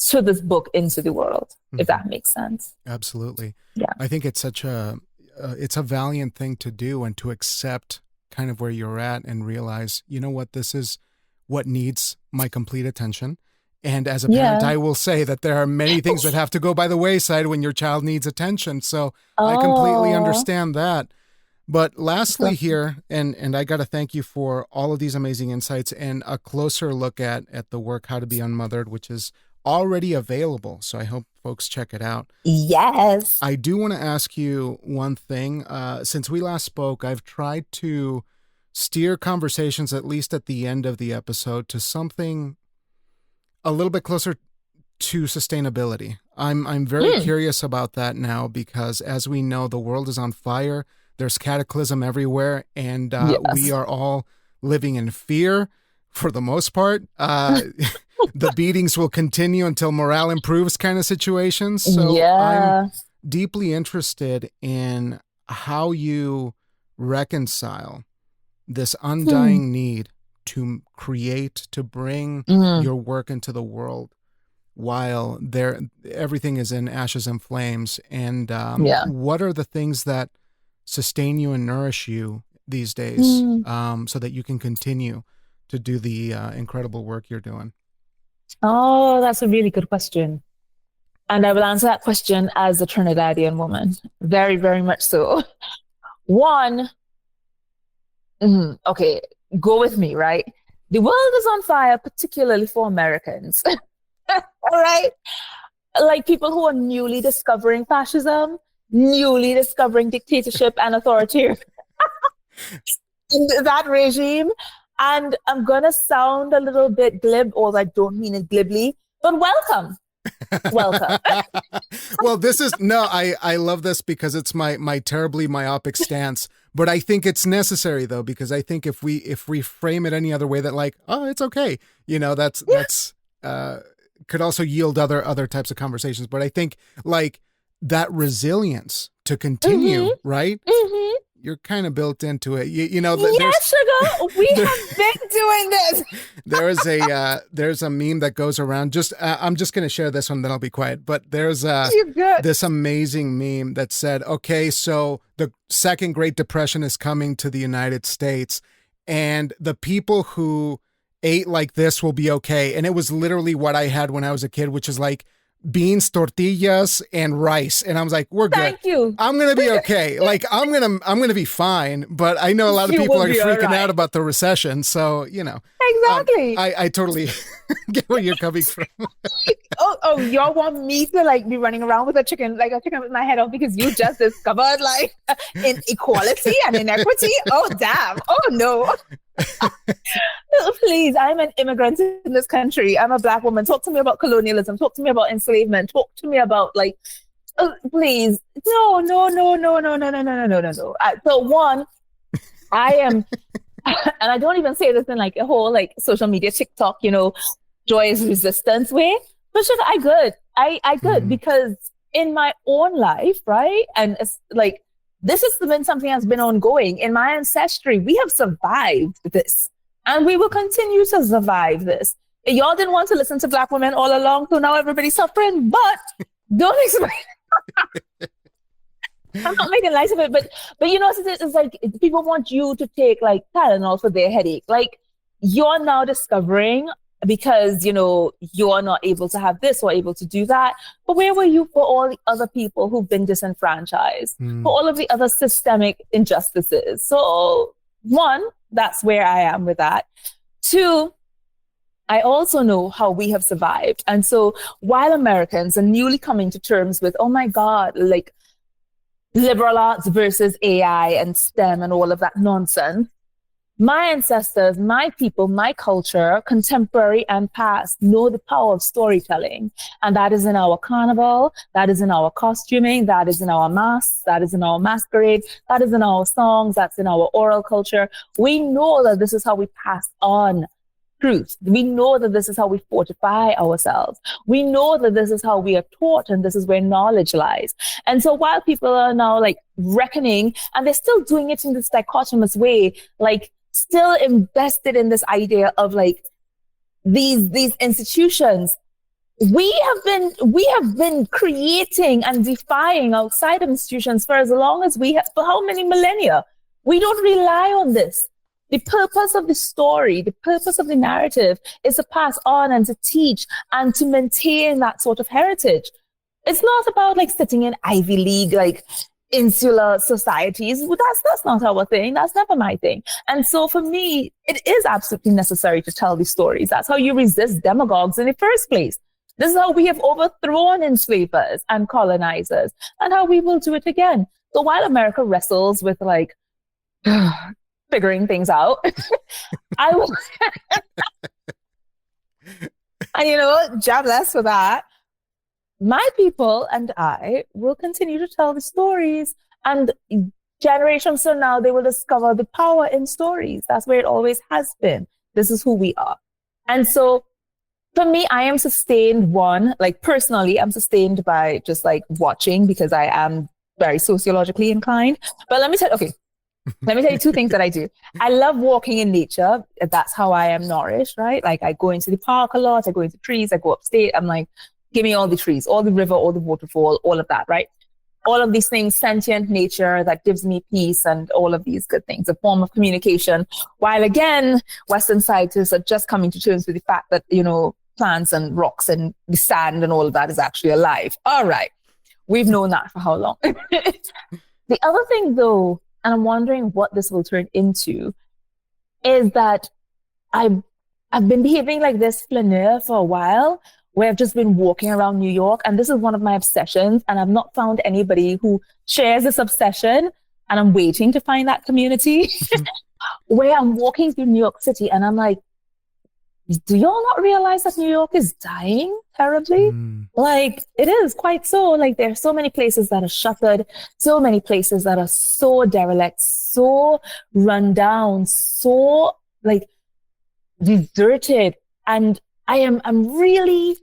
to this book into the world, if that makes sense. Absolutely. Yeah. I think it's it's a valiant thing to do, and to accept kind of where you're at and realize, what, this is what needs my complete attention. And as a parent, I will say that there are many things that have to go by the wayside when your child needs attention. So I completely understand that. But lastly here, and I got to thank you for all of these amazing insights and a closer look at the work, How to Be Unmothered, which is already available. So I hope folks check it out. Yes. I do want to ask you one thing. Since we last spoke, I've tried to steer conversations, at least at the end of the episode, to something a little bit closer to sustainability. I'm very curious about that now, because as we know, the world is on fire. There's cataclysm everywhere, and we are all living in fear for the most part. The beatings will continue until morale improves, kind of situations. So I'm deeply interested in how you reconcile this undying need to create, to bring your work into the world while everything is in ashes and flames. And what are the things that sustain you and nourish you these days, so that you can continue to do the incredible work you're doing? Oh, that's a really good question. And I will answer that question as a Trinidadian woman. Very, very much so. One, okay, go with me, right? The world is on fire, particularly for Americans. All right? Like people who are newly discovering fascism, newly discovering dictatorship and authoritarian in that regime. And I'm going to sound a little bit glib, although I don't mean it glibly, but welcome. Welcome. Well, I love this because it's my terribly myopic stance, but I think it's necessary though, because I think if we frame it any other way, that like, oh, it's okay. That's could also yield other types of conversations. But I think like that resilience to continue, right? Mm-hmm. You're kind of built into it. Yes, sugar. We have been doing this. There's a meme that goes around. I'm just going to share this one, then I'll be quiet. But there's this amazing meme that said, okay, so the second Great Depression is coming to the United States, and the people who ate like this will be okay. And it was literally what I had when I was a kid, which is like beans, tortillas, and rice. And I was like, we're good. Thank you. I'm going to be okay. Like I'm going to be fine. But I know a lot of people are freaking out about the recession. So, exactly. I totally get where you're coming from. Oh, y'all want me to like be running around with a chicken with my head off because you just discovered like inequality and inequity? Oh, damn. Oh, no. Please, I'm an immigrant in this country. I'm a Black woman. Talk to me about colonialism. Talk to me about enslavement. Talk to me about like, please. No. So one, I am, and I don't even say this in like a whole like social media TikTok, joyous resistance way, but should I good? I good because in my own life, right? And it's like, this has been something that's been ongoing. In my ancestry, we have survived this and we will continue to survive this. Y'all didn't want to listen to Black women all along, so now everybody's suffering, but don't expect... I'm not making light of it, but it's like people want you to take like Tylenol for their headache. Like you're now discovering because, you're not able to have this or able to do that. But where were you for all the other people who've been disenfranchised, for all of the other systemic injustices? So one, that's where I am with that. Two, I also know how we have survived. And so while Americans are newly coming to terms with, oh my God, like liberal arts versus AI and STEM and all of that nonsense, my ancestors, my people, my culture, contemporary and past, know the power of storytelling. And that is in our carnival, that is in our costuming, that is in our masks, that is in our masquerade, that is in our songs, that's in our oral culture. We know that this is how we pass on truth. We know that this is how we fortify ourselves. We know that this is how we are taught and this is where knowledge lies. And so while people are now like reckoning, and they're still doing it in this dichotomous way, like still invested in this idea of like these institutions, we have been creating and defying outside of institutions for as long as we have, for how many millennia? We don't rely on this. The purpose of the story, the purpose of the narrative is to pass on and to teach and to maintain that sort of heritage. It's not about like sitting in Ivy League, like insular societies. That's not our thing. That's never my thing. And so for me, it is absolutely necessary to tell these stories. That's how you resist demagogues in the first place. This is how we have overthrown enslavers and colonizers and how we will do it again. So while America wrestles with like figuring things out, I will, and job less for that. My people and I will continue to tell the stories, and generations from now, they will discover the power in stories. That's where it always has been. This is who we are. And so for me, I am sustained personally, I'm sustained by just like watching because I am very sociologically inclined. But let me tell you two things that I do. I love walking in nature. That's how I am nourished, right? Like I go into the park a lot. I go into trees. I go upstate. I'm like, give me all the trees, all the river, all the waterfall, all of that, right? All of these things, sentient nature that gives me peace and all of these good things, a form of communication. While again, Western scientists are just coming to terms with the fact that, plants and rocks and the sand and all of that is actually alive. All right. We've known that for how long? The other thing though, and I'm wondering what this will turn into, is that I've been behaving like this flaneur for a while, where I've just been walking around New York, and this is one of my obsessions, and I've not found anybody who shares this obsession, and I'm waiting to find that community, where I'm walking through New York City, and I'm like, do y'all not realize that New York is dying terribly? Like, it is quite so. Like, there are so many places that are shuttered, so many places that are so derelict, so run down, so, like, deserted, and I'm really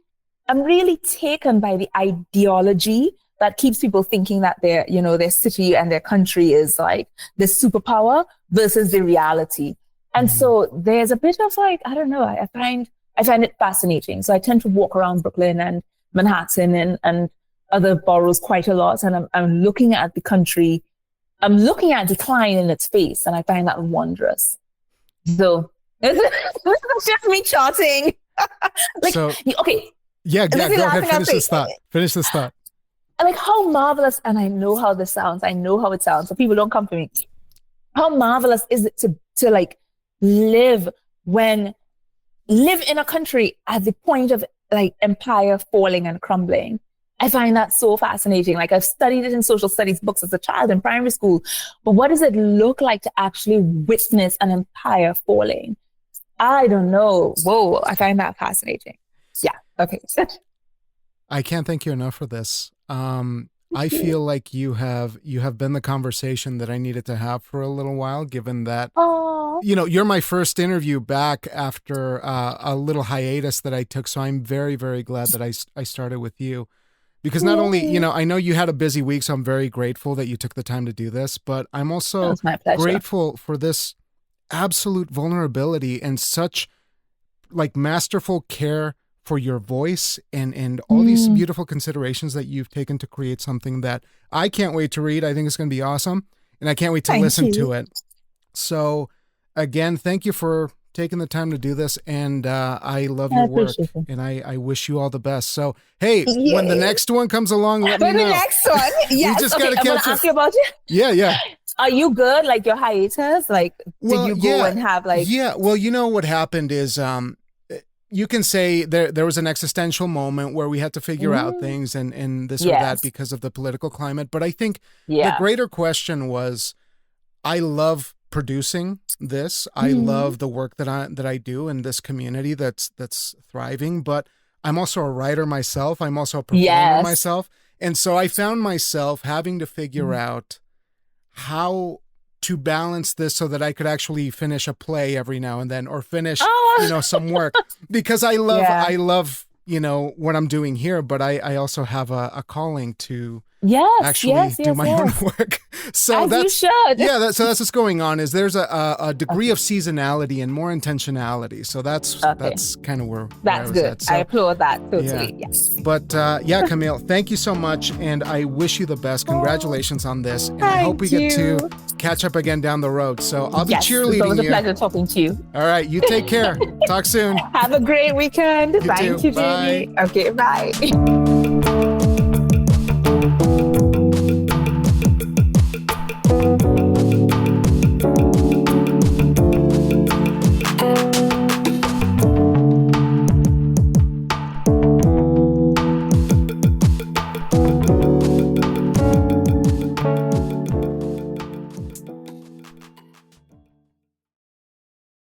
taken by the ideology that keeps people thinking that their city and their country is like this superpower versus the reality. And so there's a bit of like, I don't know, I find it fascinating. So I tend to walk around Brooklyn and Manhattan and other boroughs quite a lot. And I'm looking at the country, I'm looking at decline in its face, and I find that wondrous. So this is just me charting. Okay. Yeah, go ahead. Finish this thought. Like how marvelous, and I know how this sounds. I know how it sounds, so people don't come for me. How marvelous is it to like live when live in a country at the point of like empire falling and crumbling. I find that so fascinating. Like I've studied it in social studies books as a child in primary school, but what does it look like to actually witness an empire falling? I don't know. Whoa, I find that fascinating. Yeah. Okay. I can't thank you enough for this. I feel like you have been the conversation that I needed to have for a little while, given that, you're my first interview back after a little hiatus that I took. So I'm very, very glad that I started with you. Because not only, I know you had a busy week, so I'm very grateful that you took the time to do this, but I'm also grateful for this absolute vulnerability and such like masterful care for your voice and all these beautiful considerations that you've taken to create something that I can't wait to read. I think it's going to be awesome, and I can't wait to listen to it. So again, thank you for taking the time to do this, and I love your work, and I wish you all the best. So, hey, when the next one comes along, let me know. The next one, yes. We just gotta I'm going to ask you about it. Yeah. Are you good? Like your hiatus? Like, did you go and have like... Yeah, well, what happened is, you can say there was an existential moment where we had to figure out things and this or that because of the political climate. But I think the greater question was, I love producing this. I love the work that I do in this community that's thriving, but I'm also a writer myself. I'm also a performer myself. And so I found myself having to figure out how to balance this so that I could actually finish a play every now and then, or finish, some work, because I love, what I'm doing here, but I also have a calling to actually do my own work. So As that's, you should. so that's what's going on is there's a degree of seasonality and more intentionality. So that's kind of where that's I was good. at. So, I applaud that totally. Yes. But Camille, thank you so much. And I wish you the best. Congratulations on this. And I hope we get to catch up again down the road. So I'll be cheerleading you. It was a pleasure talking to you. All right. You take care. Talk soon. Have a great weekend. Thank you, Bye. Jamie. Okay, bye.